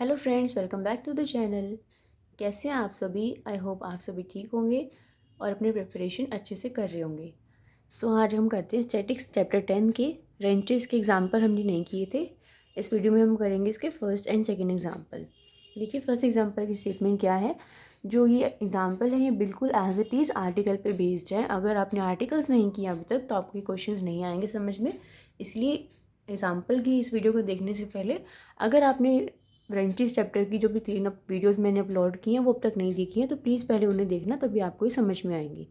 Hello friends, welcome back to the channel. कैसे हैं आप सभी? आई होप आप सभी ठीक होंगे और अपनी प्रिपरेशन अच्छे से कर रहे होंगे। आज हम करते हैं स्टैटिक्स चैप्टर 10 के रेंचेस के एग्जाम्पल हमने नहीं किए थे। इस वीडियो में हम करेंगे इसके फर्स्ट एंड सेकेंड एग्जाम्पल। देखिए, फर्स्ट एग्जाम्पल की स्टेटमेंट क्या है। जो ये एग्जाम्पल है ये बिल्कुल एज इट इज़ आर्टिकल पे बेस्ड है। अगर आपने आर्टिकल्स नहीं किया अभी तक तो आपको ये क्वेश्चन नहीं आएंगे समझ में। इसलिए एग्जाम्पल की इस वीडियो को देखने से पहले अगर आपने रेंचेस चैप्टर की जो भी 3 वीडियोस मैंने अपलोड की हैं वो अब तक नहीं देखी हैं तो प्लीज़ पहले उन्हें देखना, तभी आपको ये समझ में आएंगी।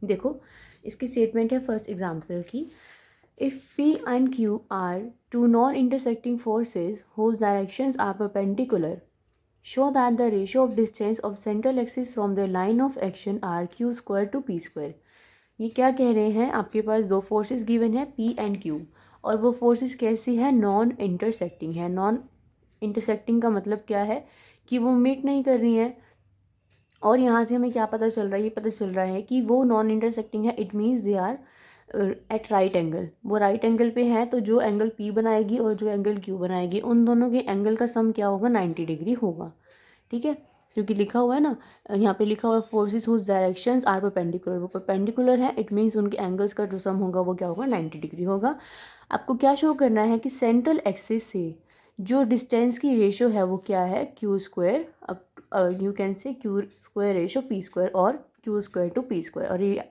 देखो, इसकी स्टेटमेंट है फर्स्ट एग्जाम्पल की। If P and Q are two non-intersecting forces whose directions are perpendicular, show that the ratio of distance of central axis from the line of action are Q square to P square। ये क्या कह रहे हैं, आपके पास दो forces given है P and Q, और वो फोर्सेस कैसी है, नॉन इंटरसेक्टिंग है। नॉन इंटरसेक्टिंग का मतलब क्या है कि वो मीट नहीं कर रही हैं। और यहाँ से हमें क्या पता चल रहा है, ये पता चल रहा है कि वो नॉन इंटरसेक्टिंग है। It means they are at right angle. वो राइट एंगल पे है तो जो एंगल P बनाएगी और जो एंगल Q बनाएगी उन दोनों के एंगल का सम क्या होगा, 90 डिग्री होगा। ठीक है, क्योंकि लिखा हुआ है ना, यहाँ पे लिखा हुआ है forces whose directions are perpendicular. वो परपेंडिकुलर है, इट मीन्स उनके एंगल्स का जो सम होगा वो क्या होगा, 90 डिग्री होगा। आपको क्या शो करना है कि सेंट्रल एक्सिस से जो डिस्टेंस की रेशो है वो क्या है, क्यू स्क्वायर। अब you can say Q square ratio P square और Q square to P square. और ये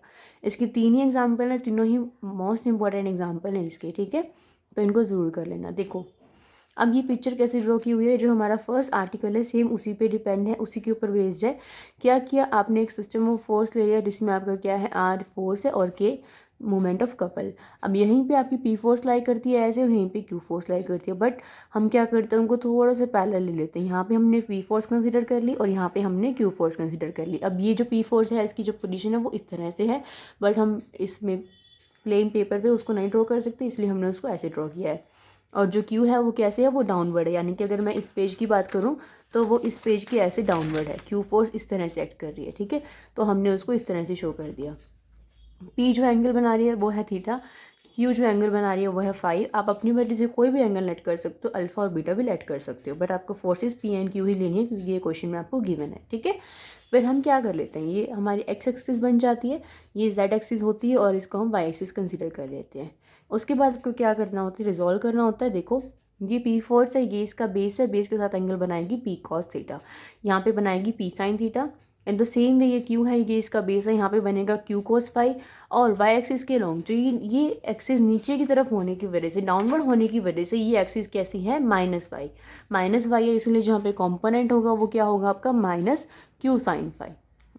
इसके तीन ही एग्जाम्पल हैं, तीनों ही मोस्ट इंपॉर्टेंट एग्जाम्पल हैं इसके। ठीक है, तो इनको ज़रूर कर लेना। देखो, अब ये पिक्चर कैसे ड्रॉ की हुई है, जो हमारा फर्स्ट आर्टिकल है सेम उसी पे डिपेंड है, उसी के ऊपर बेस्ड है। क्या किया आपने, एक सिस्टम ऑफ फोर्स ले लिया जिसमें आपका क्या है, R फोर्स है और K मोमेंट ऑफ कपल। अब यहीं पे आपकी P फोर्स लाई करती है ऐसे, और यहीं पे Q फोर्स लाई करती है। बट हम क्या करते हैं, उनको थोड़ा सा पैरेलल ले लेते हैं। यहाँ पे हमने P फोर्स कंसिडर कर ली और यहाँ पे हमने Q फोर्स कंसिडर कर ली। अब ये जो P फोर्स है इसकी जो पोजीशन है वो इस तरह से है, बट हम इसमें प्लेन पेपर पे उसको नहीं ड्रॉ कर सकते, इसलिए हमने उसको ऐसे ड्रॉ किया है। और जो क्यू है वो कैसे है, वो डाउनवर्ड है। यानी कि अगर मैं इस पेज की बात करूँ तो वो इस पेज के ऐसे डाउनवर्ड है। क्यू फोर्स इस तरह से एक्ट कर रही है। ठीक है, तो हमने उसको इस तरह से शो कर दिया। पी जो एंगल बना रही है वो है थीटा, क्यू जो एंगल बना रही है वो है फाई। आप अपनी मर्जी से कोई भी एंगल लेट कर सकते हो, अल्फा और बीटा भी लेट कर सकते हो, बट आपको फोर्सेस पी एंड क्यू ही लेनी है क्योंकि ये क्वेश्चन में आपको गिवन है। ठीक है, फिर हम क्या कर लेते हैं, ये हमारी एक्स एक्सिस बन जाती है, ये जेड एक्सिस होती है और इसको हम वाई एक्सिस कंसिडर कर लेते हैं। उसके बाद आपको क्या करना होता है, रिजॉल्व करना होता है। देखो, ये पी फोर्स है, ये इसका बेस है, बेस के साथ एंगल बनाएगी पी कॉस थीटा, यहाँ पे बनाएगी P sine theta. And the same वे ये क्यू है, ये इसका बेस है, यहाँ पे बनेगा क्यू कोस फाई। और वाई एक्सिस के लॉन्ग जो ये एक्सिस नीचे की तरफ होने की वजह से, डाउनवर्ड होने की वजह से ये एक्सिस कैसी है, माइनस वाई। माइनस वाई है, इसलिए जहाँ पे कॉम्पोनेंट होगा वो क्या होगा आपका, माइनस क्यू साइन फाई।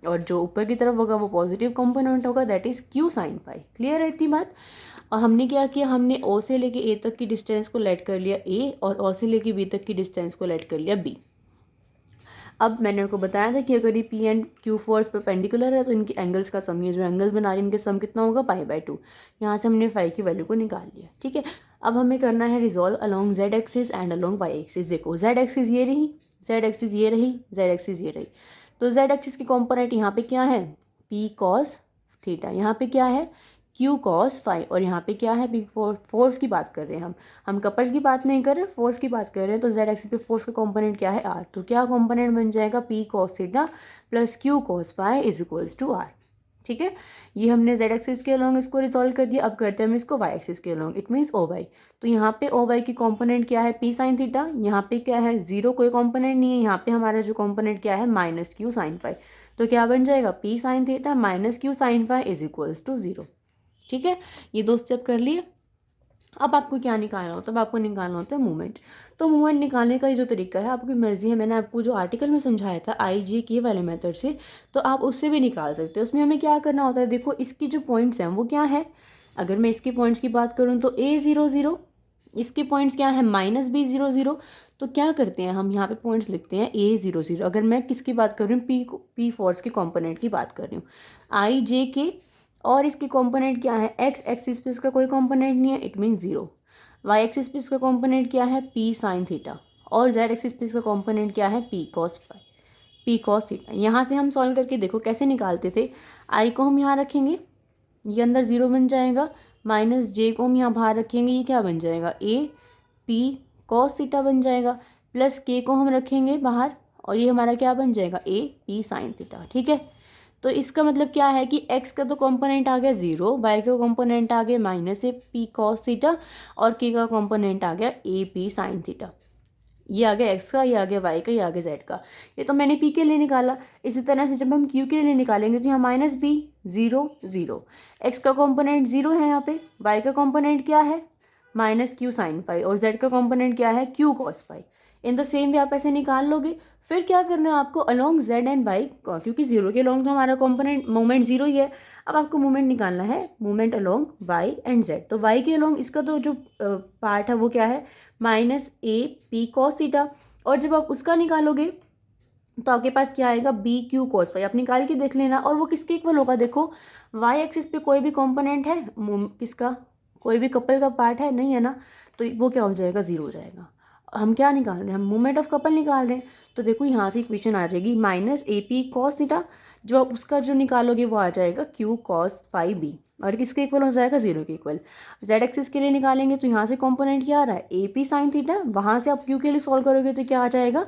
और जो ऊपर की तरफ होगा वो पॉजिटिव कंपोनेंट होगा, that is Q sine phi. Clear है इतनी बात? और हमने क्या किया, हमने ओ से लेके ए तक की डिस्टेंस को लेट कर लिया ए, और ओ से लेके बी तक की डिस्टेंस को लेट कर लिया बी। अब मैंने उनको बताया था कि अगर ये P and Q force perpendicular है तो इनके एंगल्स का सम, ये जो एंगल्स बना रही है इनके सम कितना होगा, π/2। यहाँ से हमने फाई की वैल्यू को निकाल लिया। ठीक है, अब हमें करना है resolve along Z axis and along Y axis. देखो, जेड एक्सिस ये रही, जेड एक्सिस ये रही, जेड एक्सिस ये रही। तो जेड एक्सिस की कॉम्पोनेंट यहाँ पे क्या है, पी कॉस थीटा, यहाँ पे क्या है, क्यू कॉस फाई, और यहाँ पे क्या है, पी फोर्स की बात कर रहे हैं हम कपल की बात नहीं कर रहे, फोर्स की बात कर रहे हैं। तो जेड एक्सिस पे फोर्स का कंपोनेंट क्या है, आर। तो क्या कंपोनेंट बन जाएगा, P cos theta plus Q cos phi is equals to R. ठीक है, ये हमने जेड एक्सिस के अलॉन्ग इसको रिजॉल्व कर दिया। अब करते हैं हम इसको वाई एक्सिस के along, it means O Y. तो यहाँ पे ओ वाई की कंपोनेंट क्या है, पी साइन थीटा। यहाँ पे क्या है, जीरो, कोई कंपोनेंट नहीं है। यहाँ पे हमारा जो कंपोनेंट क्या है, माइनस क्यू साइन फाई। तो क्या बन जाएगा, P sine theta minus Q sine phi is equals to zero. ठीक है, ये दो स्टेप कर लिए। अब आपको क्या निकालना होता है, अब आपको निकालना होता है मूवमेंट। तो मूवमेंट निकालने का ये जो तरीका है, आपकी मर्जी है। मैंने आपको जो आर्टिकल में समझाया था IJK वाले मेथड से, तो आप उससे भी निकाल सकते हो। उसमें हमें क्या करना होता है, देखो इसकी जो पॉइंट्स हैं वो क्या है। अगर मैं इसके पॉइंट्स की बात करूँ तो A00, इसके पॉइंट्स क्या है, -B00। तो क्या करते हैं हम, यहाँ पे पॉइंट्स लिखते हैं A00। अगर मैं किसकी बात कर रही हूँ, पी फोर्स के कॉम्पोनेंट की बात कर रही हूँ, IJK। और इसके कंपोनेंट क्या है, एक्स एक्सिस पे इसका कोई कंपोनेंट नहीं है, it means zero. Y axis पे इसका कंपोनेंट क्या है, पी साइन थीटा। और जेड एक्सिस पे इसका कंपोनेंट क्या है, P cos phi, P cos theta. यहाँ से हम सॉल्व करके देखो कैसे निकालते थे। आई को हम यहाँ रखेंगे, ये अंदर जीरो बन जाएगा, माइनस जे को हम यहाँ बाहर रखेंगे, ये क्या बन जाएगा, ए पी कॉस थीटा बन जाएगा। प्लस के को हम रखेंगे बाहर और ये हमारा क्या बन जाएगा ए पी साइन थीटा। ठीक है, तो इसका मतलब क्या है कि x का तो कंपोनेंट आ गया 0, y का कंपोनेंट आ गया माइनस ए पी कॉस थीटा और k का कंपोनेंट आ गया ए पी साइन थीटा। ये आ गया x का, ये आ गया y का, ये आ गया z का। ये तो मैंने p के लिए निकाला। इसी तरह से जब हम q के लिए निकालेंगे तो यहाँ माइनस बी 0 0, x का कंपोनेंट 0 है यहाँ पे, y का कंपोनेंट क्या है माइनस क्यू साइन फाई और z का कंपोनेंट क्या है Q cos phi. In the same way आप ऐसे निकाल लोगे। फिर क्या करना है आपको अलोंग z एंड y, क्योंकि 0 के अलोंग तो हमारा कंपोनेंट मोमेंट 0 ही है। अब आपको मोमेंट निकालना है, moment along y and z। तो y के अलोंग इसका तो जो पार्ट है वो क्या है माइनस ए पी कॉस थीटा, और जब आप उसका निकालोगे तो आपके पास क्या आएगा बी क्यू कॉस फाई। आप निकाल के देख लेना। और वो किसके इक्वल होगा, देखो y एक्सिस पे कोई भी कंपोनेंट है किसका, कोई भी कपल का पार्ट है नहीं है ना, तो वो क्या हो जाएगा 0 हो जाएगा। हम क्या निकाल रहे हैं, हम मोमेंट ऑफ कपल निकाल रहे हैं। तो देखो यहाँ से इक्वेशन आ जाएगी माइनस ए पी कॉस थीटा, जो आप उसका जो निकालोगे वो आ जाएगा क्यू कॉस फाई बी, और किसके इक्वल हो जाएगा 0 के इक्वल। जेड एक्सिस के लिए निकालेंगे तो यहाँ से कंपोनेंट क्या आ रहा है ए पी साइन थीटा, वहाँ से आप क्यू के लिए सॉल्व करोगे तो क्या आ जाएगा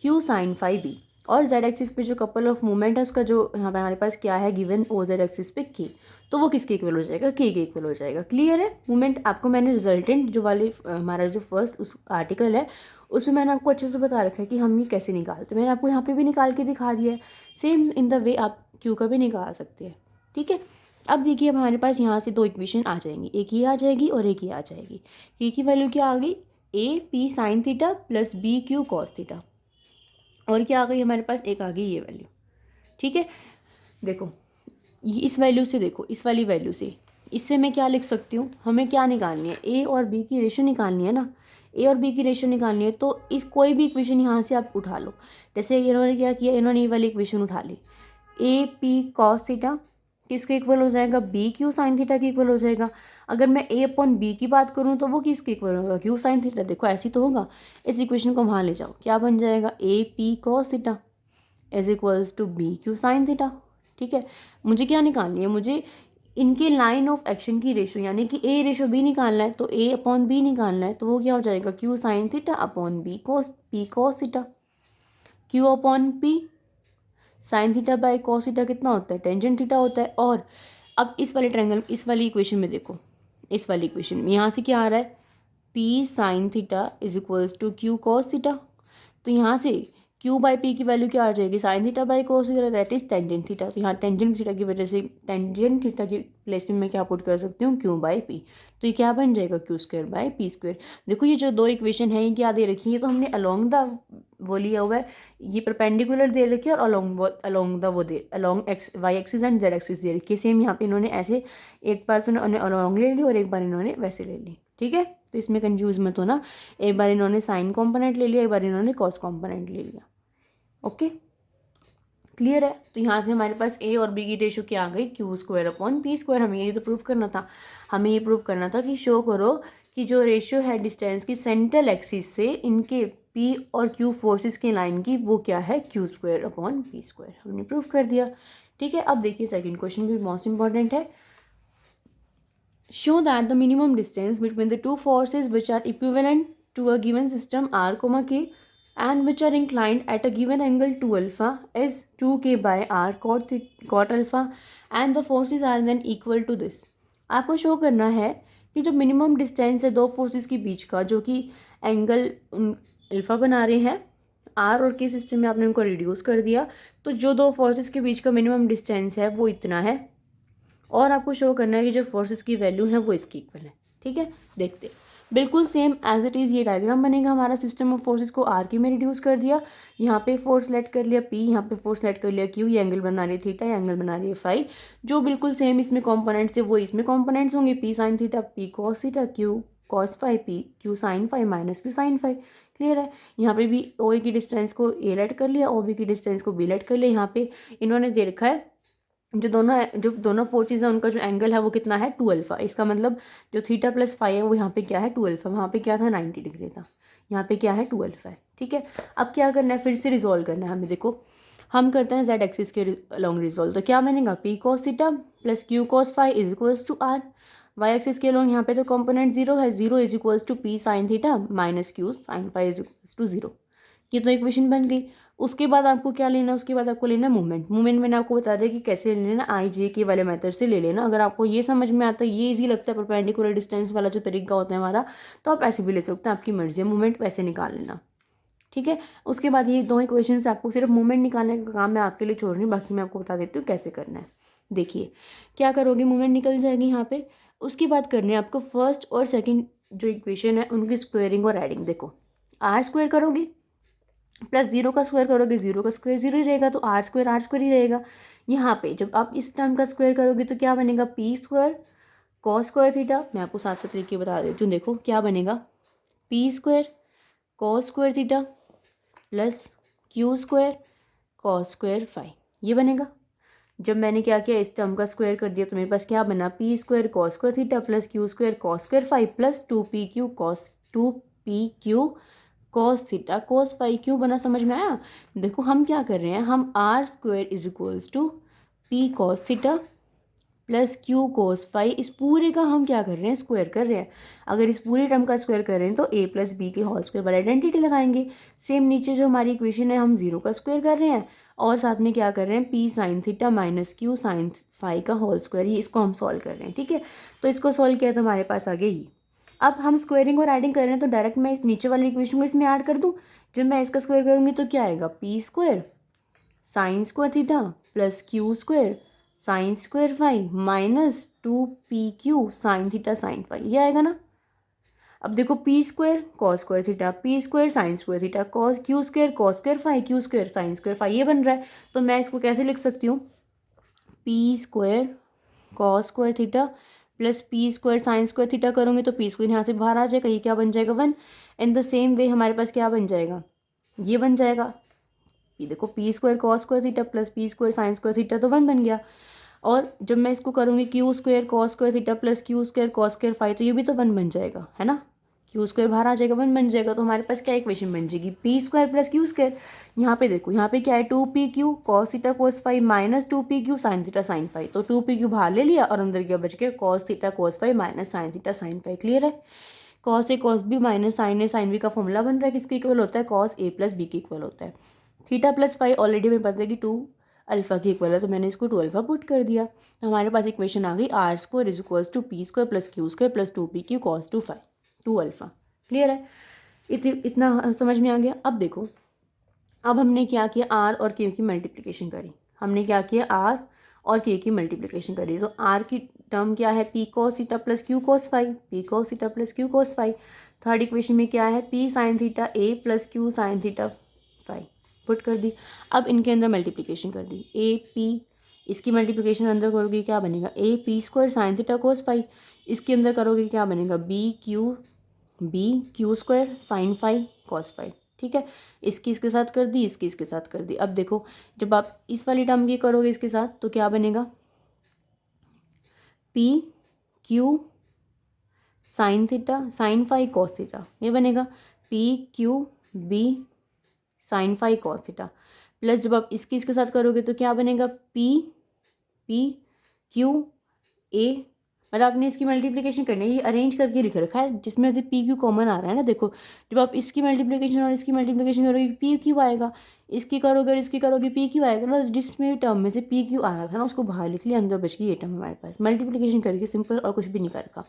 क्यू साइन फाई बी। और जेड एक्सिस पे जो कपल ऑफ मूवमेंट है उसका जो यहाँ पे हमारे पास क्या है गिवन ओ जेड एक्सिस पे के, तो वो किसके इक्वल हो जाएगा के इक्वल हो जाएगा। क्लियर है। मूवमेंट आपको मैंने रिजल्टेंट जो वाले हमारा जो फर्स्ट उस आर्टिकल है उसमें मैंने आपको अच्छे से बता रखा है कि हम ये कैसे निकालते हैं। मैंने आपको यहाँ पे भी निकाल के दिखा दिया है। सेम इन द वे आप क्यू का भी निकाल सकते हैं। ठीक है, अब देखिए अब हमारे पास यहाँ से दो इक्वेशन आ जाएंगी, एक ये आ जाएगी और एक ये आ जाएगी। के की वैल्यू क्या आ गई A P sine theta plus B Q cos theta, और क्या आ गई हमारे पास एक आ गई ये वैल्यू। ठीक है, देखो ये इस वैल्यू से, देखो इस वाली वैल्यू से, इससे मैं क्या लिख सकती हूँ, हमें क्या निकालनी है ए और बी की रेशो निकालनी है ना, ए और बी की रेशो निकालनी है। तो इस कोई भी इक्वेशन यहाँ से आप उठा लो। जैसे इन्होंने क्या किया, इन्होंने ये वाली इक्वेशन उठा ली, ए पी कॉस थीटा किसके इक्वल हो जाएगा बी क्यू साइन थीटा के इक्वल हो जाएगा। अगर मैं ए अपॉन बी की बात करूँ तो वो किसके इक्वल होगा क्यू साइन थीटा। देखो ऐसी तो होगा। इस इक्वेशन को वहाँ ले जाओ, क्या बन जाएगा A P cos theta is equals to B Q sine theta. ठीक है, मुझे क्या निकालनी है, मुझे इनके लाइन ऑफ एक्शन की रेशो यानी कि ए रेशो बी निकालना है। तो ए अपॉन बी निकालना है तो वो क्या हो जाएगा Q sine theta upon B cos P cos theta. Q upon P sine theta by cos theta कितना होता है टेंजेंट थीटा होता है। और अब इस वाले ट्रायंगल इस वाली इक्वेशन में देखो, इस वाली इक्वेशन में यहाँ से क्या आ रहा है P sine theta is equals to Q cos theta. तो यहाँ से क्यू बाई पी की वैल्यू क्या आ जाएगी sine theta by cos theta that is tangent theta. तो यहाँ टेंजेंट थीटा की वजह से टेंजेंट थीटा की प्लेस में मैं क्या पुट कर सकती हूँ क्यू बाई पी। तो ये क्या बन जाएगा Q square by P square. देखो ये जो दो इक्वेशन है ये क्या दे रखी है, तो हमने अलोंग द वो लिया हुआ है, ये परपेंडिकुलर दे रखी है और अलोंग द वो दे along X Y axis and Z axis दे रखी है। सेम यहाँ पे इन्होंने ऐसे एक बार तो इन्होंने अलोंग ले ली और एक बार इन्होंने वैसे ले ली। ठीक है, तो इसमें कंफ्यूज मत होना, एक बार इन्होंने साइन कॉम्पोनेंट ले लिया, एक बार इन्होंने कॉस कॉम्पोनेंट ले लिया। ओके क्लियर है। तो यहाँ से हमारे पास ए और बी की रेशो क्या आ गई Q square upon P square. हमें ये तो प्रूव करना था, हमें ये प्रूव करना था कि शो करो कि जो रेशियो है डिस्टेंस की सेंट्रल एक्सिस से इनके पी और क्यू फोर्सेस की लाइन की वो क्या है Q square upon P square. हमने प्रूव कर दिया। ठीक है, अब देखिए सेकंड क्वेश्चन भी मोस्ट इंपॉर्टेंट है। Show that the minimum distance between the two forces which are equivalent to a given system are comma के and which are inclined at a given angle to alpha is 2k by r cot alpha and the forces are then equal to this। आपको show करना है कि जो minimum distance है दो forces के बीच का जो कि एंगल अल्फा बना रहे हैं, आर और के सिस्टम में आपने उनको रिड्यूस कर दिया, तो जो दो फोर्सेस के बीच का मिनिमम डिस्टेंस है वो इतना है। और आपको शो करना है कि जो फोर्सेस की वैल्यू है वो इसकी इक्वल है। ठीक है, देखते हैं बिल्कुल सेम एज इट इज़ ये डायग्राम बनेगा। हमारा सिस्टम ऑफ फोर्सेस को आर की में रिड्यूस कर दिया, यहाँ पे फोर्स सेलेक्ट कर लिया पी, यहाँ पे फोर्स सेलेक्ट कर लिया क्यू, ये एंगल बना रही है थीटा, ये एंगल बना रही है फाई। जो बिल्कुल सेम इसमें कॉम्पोनेंट्स है वो इसमें कॉम्पोनेंट्स होंगे, P sine theta P cos theta Q cos phi P Q sine phi minus Q sine phi. Clear है। यहाँ पे भी ओ ए की डिस्टेंस को ए लेट कर लिया, ओ बी की डिस्टेंस को बी लेट कर लिया। यहाँ पे इन्होंने दे रखा है जो दोनों फोर्सेज है उनका जो एंगल है वो कितना है 2 अल्फा। इसका मतलब जो थीटा प्लस फाई है वो यहाँ पे क्या है 2 अल्फा, वहाँ पे क्या था 90 डिग्री था, यहाँ पे क्या है 2 अल्फा है। ठीक है, अब क्या करना है फिर से रिजोल्व करना है हमें। देखो हम करते हैं जेड एक्सिस के अलॉन्ग रिजोल्व। तो क्या बनेगा P cos theta plus Q cos phi is equals to R. Y axis के अलॉन्ग यहाँ पे तो कंपोनेंट 0 है, 0 is equals to P sine theta minus Q sine phi is equals to 0। ये तो इक्वेशन बन गई। उसके बाद आपको क्या लेना है, उसके बाद आपको लेना मोमेंट। मोमेंट मैंने आपको बता दिया कि कैसे लेना, आई जे के वाले मेथड से ले लेना। अगर आपको ये समझ में आता है, ये इजी लगता है परपेंडिकुलर डिस्टेंस वाला जो तरीका होता है हमारा, तो आप ऐसे भी ले सकते हैं, आपकी मर्जी है, मोमेंट वैसे निकाल लेना। ठीक है, उसके बाद ये दो इक्वेशन से आपको सिर्फ मोमेंट निकालने का काम मैं आपके लिए छोड़ रही हूँ, बाकी मैं आपको बता देती हूँ कैसे करना है। देखिए क्या करोगे, मोमेंट निकल जाएगी यहाँ पे। उसके बाद करने है आपको फर्स्ट और सेकंड जो इक्वेशन है उनकी स्क्वायरिंग और एडिंग। देखो आर स्क्वायर करोगे प्लस जीरो का स्क्वायर करोगे, जीरो का स्क्वायर जीरो ही रहेगा, तो आर स्क्वायर ही रहेगा। यहाँ पे जब आप इस टर्म का स्क्वायर करोगे तो क्या बनेगा, P square cos square theta. मैं आपको साथ साथ तरीके बता देती हूँ। देखो क्या बनेगा, P square cos square theta plus Q square cos square phi, ये बनेगा। जब मैंने क्या किया, इस टर्म का स्क्वायर कर दिया तो मेरे पास क्या बना, P square cos square theta plus Q square cos square phi plus two P Q cos theta cos phi. क्यों बना, समझ में आया। देखो हम क्या कर रहे हैं, हम R square is equals to P cos theta plus Q cos phi, इस पूरे का हम क्या कर रहे हैं, स्क्वायर कर रहे हैं। अगर इस पूरे टर्म का स्क्वायर कर रहे हैं तो ए प्लस बी के होल स्क्वायर वाला आइडेंटिटी लगाएंगे। सेम नीचे जो हमारी इक्वेशन है, हम जीरो का स्क्वायर कर रहे हैं और साथ में क्या कर रहे हैं, P sine theta minus Q sine phi का होल स्क्वायर, ये इसको हम सॉल्व कर रहे हैं। ठीक है, तो इसको सॉल्व किया तो हमारे पास आ गया ये। अब हम स्क्वायरिंग और एडिंग कर रहे हैं तो डायरेक्ट मैं इस नीचे वाली इक्वेशन को इसमें ऐड कर दूँ। जब मैं इसका स्क्वायर करूँगी तो क्या आएगा, P square sine square theta plus Q square sine square phi minus two P Q sine theta sine phi, ये आएगा ना। अब देखो P square cos square theta, P square sine square theta, cos cos square phi, Q square sine square phi, ये बन रहा है। तो मैं इसको कैसे लिख सकती हूँ, P square cos square theta plus P square sine square theta करूँगी तो पी स्क्वायर यहाँ से बाहर आ जाएगा, ये क्या बन जाएगा, वन। इन द सेम वे हमारे पास क्या बन जाएगा, ये बन जाएगा। ये देखो P square cos square theta plus P square sine square theta तो वन बन गया। और जब मैं इसको करूँगी Q square cos square theta plus Q square cos square phi, तो ये भी तो वन बन जाएगा, है ना। क्यू स्क्वायर बाहर आ जाएगा, वन बन जाएगा। तो हमारे पास क्या इक्वेशन बन जाएगी, P square plus Q square. यहाँ पे देखो, यहाँ पे क्या है, two P Q cos theta cos phi minus two P Q sine theta sine phi. तो टू पी क्यू बाहर ले लिया और अंदर क्या बच गया, cos theta cos phi minus sine theta sine phi. Clear है। Cos A cos B minus sine A sine B का फॉर्मूला बन रहा है, किसके इक्वल होता है, कॉस ए प्लस बी के इक्वल होता है। थीटा प्लस फाई ऑलरेडी हमें पता है कि टू अल्फा की इक्वल है, तो मैंने इसको टू अल्फा पुट कर दिया। हमारे पास इक्वेशन आ गई, R square is equals to P square plus Q square plus two P Q cos two phi two alpha. Clear है, इतना समझ में आ गया। अब देखो, अब हमने क्या किया, आर और के की मल्टीप्लिकेशन करी। हमने क्या किया, आर और के की मल्टीप्लिकेशन करी। तो आर की टर्म क्या है, P cos theta plus Q cos phi, P cos theta plus Q cos phi. Third equation में क्या है, P sine theta A plus Q sine theta phi, put कर दी। अब इनके अंदर मल्टीप्लिकेशन कर दी, ए पी, इसकी मल्टीप्लिकेशन अंदर करोगे क्या बनेगा, A P square sine theta cos phi. इसके अंदर करोगे क्या बनेगा, B Q square sine phi cos phi. ठीक है, इसकी इसके साथ कर दी, इसकी इसके साथ कर दी। अब देखो, जब आप इस वाली टर्म की करोगे इसके साथ तो क्या बनेगा, P Q sine theta sine phi cos theta, ये बनेगा P Q B sine phi cos theta. Plus जब आप इसकी इसके साथ करोगे तो क्या बनेगा, पी क्यू ए, मतलब आपने इसकी मल्टीप्लिकेशन करनी है, ये अरेंज करके लिख रखा है जिसमें से पी क्यू कॉमन आ रहा है ना। देखो जब आप इसकी मल्टीप्लिकेशन और इसकी मल्टीप्लिकेशन करोगे पी क्यू आएगा, इसकी करोगे और इसकी करोगे पी क्यू आएगा ना। जिसमें टर्म में से पी क्यू आ रहा था ना उसको बाहर लिख लिया, अंदर बच गई ये टर्म हमारे पास। मल्टीप्लिकेशन करके सिंपल, और कुछ भी नहीं कर रखा।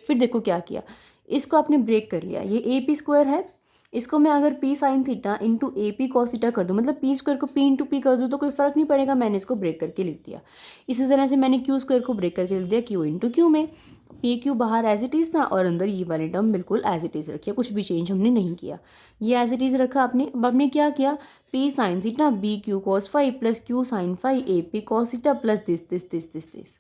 फिर देखो क्या किया, इसको आपने ब्रेक कर लिया, ये ए पी स्क्वायर है, इसको मैं अगर पी साइन थीटा इंटू ए पी कॉस थीटा कर दूँ, मतलब पी स्क्वायर को पी इंटू पी कर दूँ तो कोई फ़र्क नहीं पड़ेगा, मैंने इसको ब्रेक करके लिख दिया। इसी तरह से मैंने क्यू स्क्वायर को ब्रेक करके लिख दिया, क्यू इंटू क्यू में पी क्यू बाहर एज इट इज़ था और अंदर ये वाली टर्म बिल्कुल एज इट इज़ रखी है, कुछ भी चेंज हमने नहीं किया, ये एज इट इज़ रखा आपने। अब आपने क्या किया, P sine theta B Q cos phi plus Q sine phi A P cos theta plus this.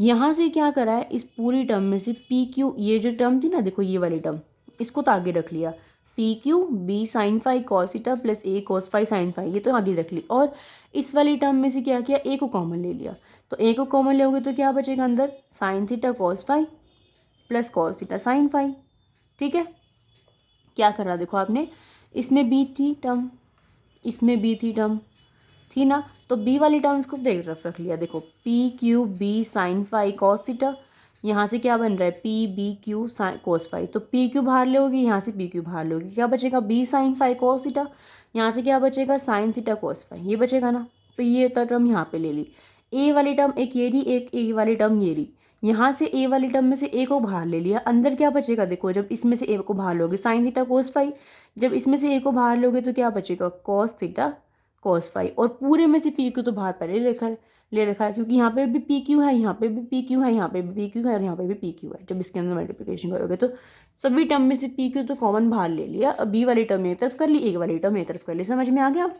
यहाँ से क्या करा है, इस पूरी टर्म में से पी क्यू, ये जो टर्म थी ना, देखो ये वाली टर्म, इसको तो आगे रख लिया, P Q B sine phi cos theta plus A cos phi sine phi, ये तो आगे रख ली। और इस वाली टर्म में से क्या किया, ए को कॉमन ले लिया, तो ए को कॉमन लोगे तो क्या बचेगा अंदर, sine theta cos phi plus cos theta sine phi. ठीक है, क्या करा देखो आपने, इसमें बी थी टर्म, इसमें बी थी टर्म, थी ना, तो बी वाली टर्म्स को देख रख लिया। देखो P Q B sine phi cos theta, यहाँ से क्या बन रहा है, P B Q sine cos phi, तो पी क्यू बाहर लोगे, यहाँ से पी क्यू बाहर लोगे, क्या बचेगा, B sine phi cos theta. यहाँ से क्या बचेगा, साइन थीटा कॉस फाई, ये बचेगा ना। तो ये टर्म यहाँ पे ले ली, ए वाली टर्म एक ये रही, एक ए वाली टर्म ये रही। यहाँ से ए वाली टर्म में से ए को बाहर ले लिया, अंदर क्या बचेगा, देखो जब इसमें से ए को बाहर लोगे साइन थीटा कोस फाई, जब इसमें से ए को बाहर लोगे तो क्या बचेगा, कॉस थीटा कॉस फाई। और पूरे में से पी क्यू तो बाहर पहले ले रखा है क्योंकि यहाँ पे भी पी क्यू है, यहाँ पे भी पी क्यू है, यहाँ पे भी पी क्यू है और यहाँ पे भी पी क्यू है। जब इसके अंदर मल्टीप्लिकेशन करोगे तो सभी टर्म में से पी क्यू तो कॉमन बाहर ले लिया, अब बी वाली टर्म एक तरफ कर ली, ए वाली टर्म एक तरफ कर ली। समझ में आ गया।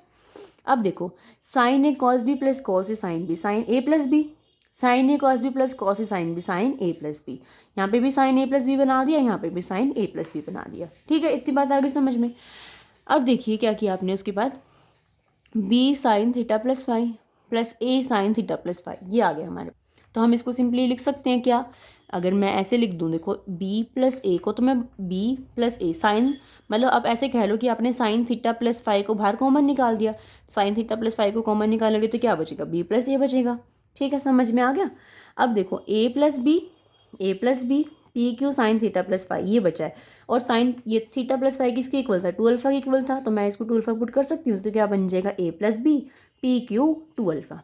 अब देखो sign A cos B plus cos A sine B, sign A plus B, sign A cos B plus cos A sine B, sign A plus B. यहाँ पे भी साइन ए प्लस बी बना दिया, यहाँ पे भी साइन ए प्लस बी बना दिया। ठीक है, इतनी बात आ गई समझ में। अब देखिए क्या किया आपने, उसके बाद B sine theta plus phi plus A sine theta plus phi, ये आ गया हमारे। तो हम इसको सिंपली लिख सकते हैं क्या, अगर मैं ऐसे लिख दूँ, देखो b प्लस ए को तो मैं b प्लस ए साइन, मतलब आप ऐसे कह लो कि आपने साइन थीटा प्लस फाई को बाहर कॉमन निकाल दिया, साइन थीटा प्लस फाई को कॉमन निकालोगे तो क्या बचेगा, b प्लस ए बचेगा। ठीक है, समझ में आ गया। अब देखो a plus B P Q sine theta plus phi, ये बचा है। और साइन ये थीटा प्लस फाई किसके इक्वल था, 2 अल्फा के इक्वल था, तो मैं इसको 2 अल्फा पुट कर सकती हूँ, तो क्या बन जाएगा a plus B P Q 2 alpha.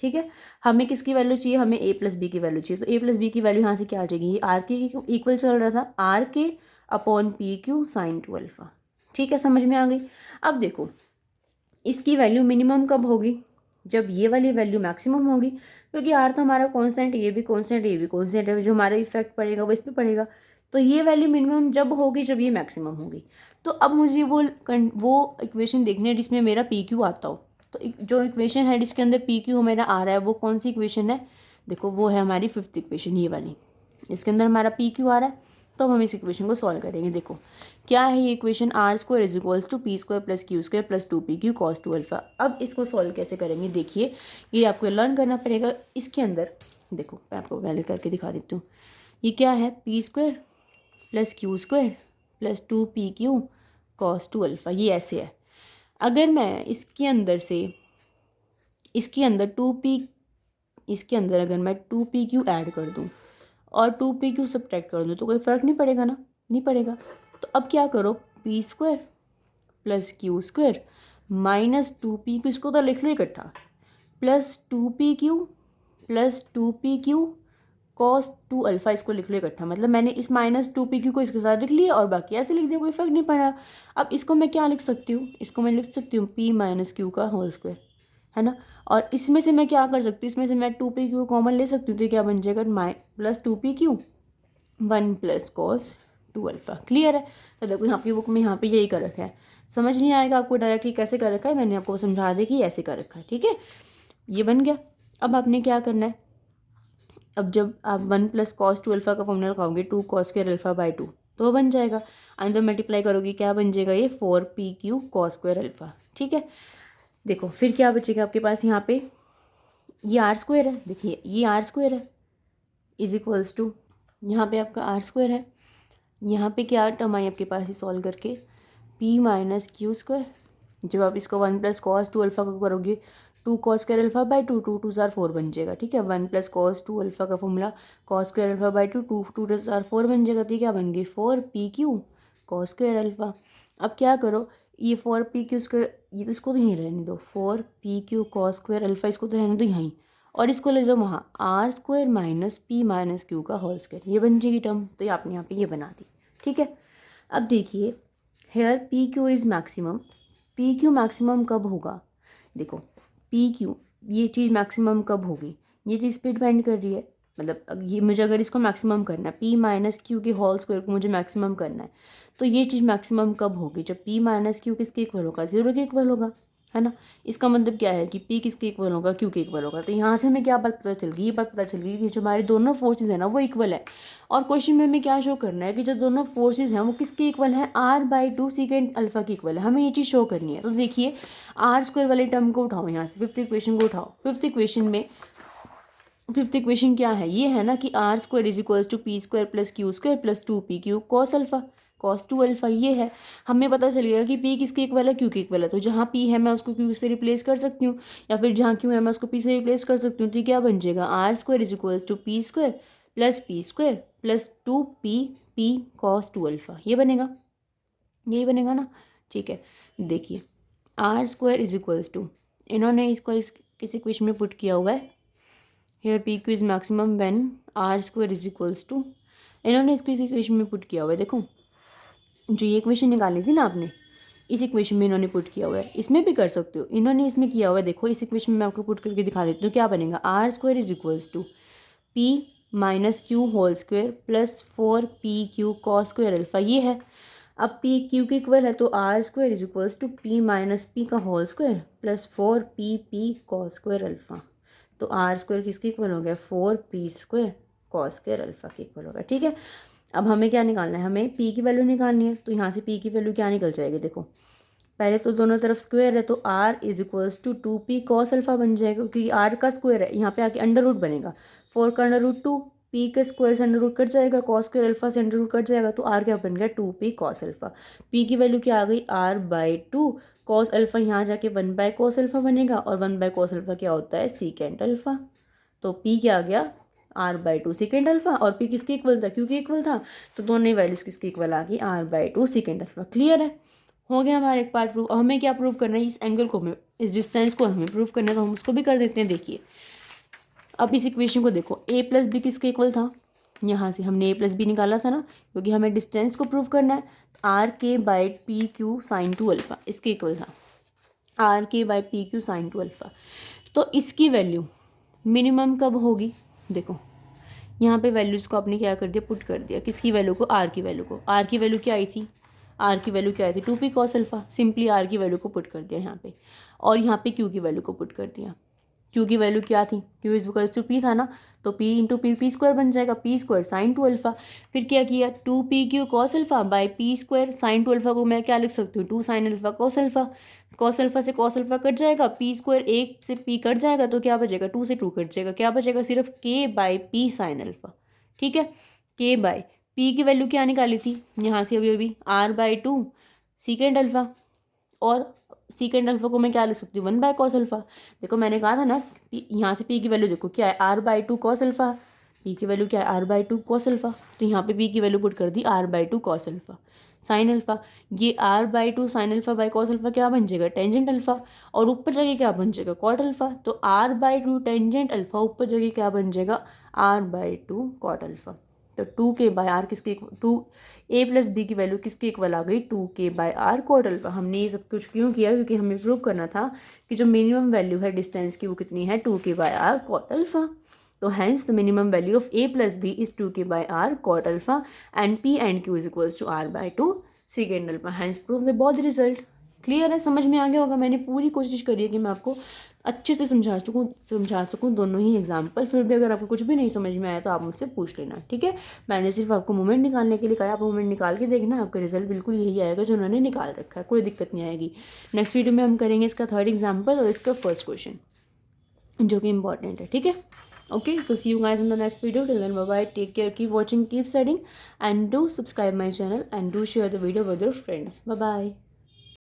ठीक है, हमें किसकी वैल्यू चाहिए, हमें ए प्लस बी की वैल्यू चाहिए, तो ए प्लस बी की वैल्यू यहाँ से क्या आ जाएगी, ये आर के इक्वल चल रहा था, R K upon P Q sine 2 alpha. ठीक है, समझ में आ गई। अब देखो इसकी वैल्यू मिनिमम कब होगी, जब ये वाली वैल्यू मैक्सिमम होगी, क्योंकि आर तो हमारा कॉन्स्टेंट, ये भी कॉन्स्टेंट, ये भी कॉन्स्टेंट है, जो हमारा इफेक्ट पड़ेगा वो इस पर पड़ेगा। तो ये वैल्यू मिनिमम जब होगी जब ये मैक्सिमम होगी। तो अब मुझे वो इक्वेशन देखनी है जिसमें मेरा पी क्यू आता हो। तो जो इक्वेशन है जिसके अंदर पी क्यू मेरा आ रहा है वो कौन सी इक्वेशन है, देखो वो है हमारी 5th इक्वेशन, ये वाली। इसके अंदर हमारा पी क्यू आ रहा है, तो हम इस इक्वेशन को सॉल्व करेंगे। देखो क्या है ये equation, R square is equals to P square plus Q square plus 2 P Q cos 2 alpha. अब इसको सॉल्व कैसे करेंगे, देखिए ये आपको लर्न करना पड़ेगा। इसके अंदर देखो मैं आपको पहले करके दिखा देती हूँ। ये क्या है, P square plus Q square plus 2 P Q cos 2 alpha, ये ऐसे है। अगर मैं इसके अंदर 2p, इसके अंदर अगर मैं 2pq ऐड कर दूं और 2pq सब्ट्रैक्ट कर दूं तो कोई फ़र्क नहीं पड़ेगा ना, नहीं पड़ेगा। तो अब क्या करो, P square plus Q square minus 2pq, इसको तो लिख लो इकट्ठा, प्लस 2pq कॉस 2 अल्फा, इसको लिख लो इकट्ठा। मतलब मैंने इस माइनस 2pq को इसके साथ लिख लिया और बाकी ऐसे लिख दिया, कोई फ़र्क नहीं पड़ा। अब इसको मैं क्या लिख सकती हूँ, इसको मैं लिख सकती हूँ p माइनस क्यू का होल स्क्वायर, है ना। और इसमें से मैं क्या कर सकती हूँ, इसमें से मैं 2pq कॉमन ले सकती हूँ, तो क्या बन जाएगा, plus 2pq 1 plus cos 2 alpha. Clear है। तो देखो यहाँ की बुक में यहाँ पे यही कर रखा है। समझ नहीं आएगा आपको डायरेक्टली कैसे कर रखा है, मैंने आपको समझा दी कि ऐसे कर रखा है। ठीक है, ये बन गया। अब आपने क्या करना है, अब जब आप 1 प्लस कॉस 2 अल्फा का फॉर्मूला लगाओगे 2 कॉस स्क्वायर अल्फा बाई 2, तो वो बन जाएगा। अंदर मल्टीप्लाई करोगे क्या बन जाएगा, ये 4pq कॉस स्क्वायर अल्फा। ठीक है, देखो फिर क्या बचेगा आपके पास, यहाँ पे ये आर स्क्वायर है, देखिए ये आर स्क्वायर है इज इक्वल्स टू, यहाँ पे आपका आर स्क्वायर है, यहाँ पे क्या टर्म आई आपके पास, ये सॉल्व करके p माइनस क्यू स्क्वायर। जब आप इसको 1 प्लस कॉस 2 अल्फा को करोगे 2 cos square alpha by 2, 2 2 jar 4 बन जाएगा। ठीक है, 1 प्लस कॉस 2 अल्फा का formula cos square alpha by 2, 2 2 jar 4 बन जाएगा। तो क्या बन गई 4pq कॉस स्क्वायर अल्फा। अब क्या करो, ये 4pq स्क्वायर, ये तो इसको तो यहीं रहने दो, 4pq कॉस स्क्वायर अल्फा, इसको तो रहने दो यहीं, और इसको ले जाओ वहाँ, R square minus P minus Q का होल स्क्वायर, ये बन जाएगी टर्म। तो ये आपने यहाँ पे ये बना दी। ठीक है, अब देखिए here P Q is maximum, P Q maximum कब होगा, देखो पी क्यू ये चीज़ मैक्सिमम कब होगी, ये चीज़ पे डिपेंड कर रही है। मतलब ये मुझे अगर इसको मैक्सिमम करना है, पी माइनस क्यू के होल स्क्वायर को मुझे मैक्सिमम करना है, तो ये चीज़ मैक्सिमम कब होगी, जब पी माइनस क्यू किसके इक्वल होगा, 0 के इक्वल होगा, है ना। इसका मतलब क्या है कि पी किसके इक्वल होगा, क्यू के इक्वल होगा। तो यहाँ से हमें क्या बात पता चल गई, ये बात पता चल गई कि जो हमारी दोनों फोर्सेज है ना वो इक्वल है। और क्वेश्चन में हमें क्या शो करना है कि जो दोनों फोर्सेज हैं वो किसके इक्वल हैं, आर बाई 2 सेकेंड अल्फा की इक्वल है, हमें ये चीज़ शो करनी है। तो देखिए आर स्क्वायर वाले टर्म को उठाओ, यहाँ से 5th इक्वेशन को उठाओ। 5th इक्वेशन क्या है, ये है ना कि R square is equals to P square plus Q square plus 2pq cos alpha cos 2 alpha. ये है, हमें पता चलेगा कि p किसके इक्वल है, q के इक्वल है। तो जहाँ p है मैं उसको q से रिप्लेस कर सकती हूँ, या फिर जहाँ q है मैं उसको p से रिप्लेस कर सकती हूँ। तो क्या बन जाएगा, R square is equals to P square plus 2p cos 2 alpha, ये बनेगा, यही बनेगा ना। ठीक है, देखिए R square is equals to, इन्होंने इसको किसी इक्वेशन में पुट किया हुआ है, here P Q is maximum when R square is equals to, इन्होंने इसको इस इक्वेशन में पुट किया हुआ है। देखो जो ये इक्वेशन निकाली थी ना आपने, इस इक्वेशन में इन्होंने पुट किया हुआ है, इसमें भी कर सकते हो, इन्होंने इसमें किया हुआ है। देखो इस इक्वेशन में मैं आपको पुट करके दिखा देती हूँ, क्या बनेगा, R square is equals to P minus Q whole square plus 4pq cos square alpha, ये है। अब पी क्यू के इक्वल है तो R square is equals to P minus P का whole square plus 4p cos square alpha. तो R square किसके equal हो गया, 4p square cos square alpha के इक्वल होगा। ठीक है, अब हमें क्या निकालना है, हमें पी की वैल्यू निकालनी है। तो यहाँ से पी की वैल्यू क्या निकल जाएगी, देखो पहले तो दोनों तरफ स्क्वायर है तो R is equals to 2p cos alpha बन जाएगा, क्योंकि आर का स्क्वायर है, यहाँ पे आके अंडर रूट बनेगा, 4 का अंडर रूट 2, पी के स्क्वायर से अंडर रूट कट जाएगा, कॉस स्क्वायर अल्फा से अंडर रूट कट जाएगा, तो आर क्या बन गया, 2p कॉस अल्फा। पी की वैल्यू क्या आ गई, r/2 कॉस अल्फा, यहाँ जाके 1 कॉस अल्फा बनेगा, और 1 कॉस अल्फा क्या होता है, सीकेंट अल्फा। तो पी क्या आ गया, r/2 सेकेंड अल्फा, और पी किसके इक्वल था, क्यू के इक्वल था, तो दोनों वैल्यूज किसके इक्वल आ गई, r/2 सेकेंड अल्फा। क्लियर है, हो गया हमारा एक पार्ट प्रूव। अब हमें क्या प्रूव करना है, इस एंगल को हमें, इस डिस्टेंस को हमें प्रूव करना है, तो हम उसको भी कर देते हैं। देखिए अब इस इक्वेशन को देखो, a प्लस बी किसके इक्वल था, यहाँ से हमने a प्लस बी निकाला था ना, क्योंकि हमें डिस्टेंस को प्रूव करना है। R K by P Q sine 2 alpha इसके इक्वल था, R K by P Q sine 2 alpha. तो इसकी वैल्यू मिनिमम कब होगी, देखो यहाँ पे वैल्यूज़ को आपने क्या कर दिया, पुट कर दिया, किसकी वैल्यू को, आर की वैल्यू को। आर की वैल्यू क्या आई थी, आर की वैल्यू क्या आई थी, 2p cos alpha, simply R की वैल्यू को पुट कर दिया यहाँ पे, और यहाँ पे क्यू की वैल्यू को पुट कर दिया। क्यू की वैल्यू क्या थी, Q is equals to P था ना, तो p इंटू पी स्क्वायर बन जाएगा, पी स्क्वायर साइन 2 अल्फा। फिर क्या किया, 2pq cos alpha by P square sign 2 alpha को मैं क्या लिख सकती हूँ, 2 sine alpha cos alpha. Cos alpha से कॉस अल्फा कट जाएगा, पी स्क्वायर 1 से p कट जाएगा, तो क्या बचेगा, 2 से 2 कट जाएगा, क्या बचेगा, सिर्फ k by P sine alpha. ठीक है, k बाई p की वैल्यू क्या निकाली थी, यहाँ से अभी अभी r/2 सीकेंड अल्फा, और सीकेंड अल्फा को मैं क्या लिख सकती हूँ, 1 कॉस अल्फा। देखो मैंने कहा था ना, यहाँ से p की वैल्यू देखो क्या है, r/2 कॉस अल्फा, p की वैल्यू क्या है, r/2 कॉस अल्फा, तो यहाँ पे p की वैल्यू पुट कर दी r/2 cos alpha sine alpha. ये r/2 sine alpha by cos alpha क्या बन जाएगा, टेंजेंट अल्फा, और ऊपर जगह क्या बन जाएगा, कॉट अल्फा। तो r/2 टेंजेंट अल्फा, ऊपर जगह क्या बन जाएगा, r/2 कॉट अल्फा। तो 2k बाई आर किसके, 2 a प्लस बी की वैल्यू किसके इक्वल आ गई, 2k by R cot alpha. हमने ये सब कुछ क्यों किया, क्योंकि हमें प्रूव करना था कि जो मिनिमम वैल्यू है डिस्टेंस की वो कितनी है, 2k by R cot alpha. तो hence the minimum value of a plus B is 2k by R cot alpha and p and q is equals to r/2 second alpha. Hence prove the both result. Clear है, समझ में आ गया होगा। मैंने पूरी कोशिश करी है कि मैं आपको अच्छे से समझा सकूँ दोनों ही एग्जाम्पल। फिर भी अगर आपको कुछ भी नहीं समझ में आया तो आप मुझसे पूछ लेना, ठीक है। मैंने सिर्फ आपको मोमेंट निकालने के लिए कहा, आप मोमेंट निकाल के देखना, आपका रिजल्ट बिल्कुल यही आएगा जो उन्होंने निकाल रखा है, कोई दिक्कत नहीं आएगी। नेक्स्ट वीडियो में हम करेंगे इसका थर्ड एग्जाम्पल और इसका फर्स्ट क्वेश्चन जो कि इंपॉर्टेंट है, ठीक है। Okay, so see you guys in the next video. Till then, bye bye, take care, keep watching, keep studying, and do subscribe my channel and do share the video with your friends. Bye bye.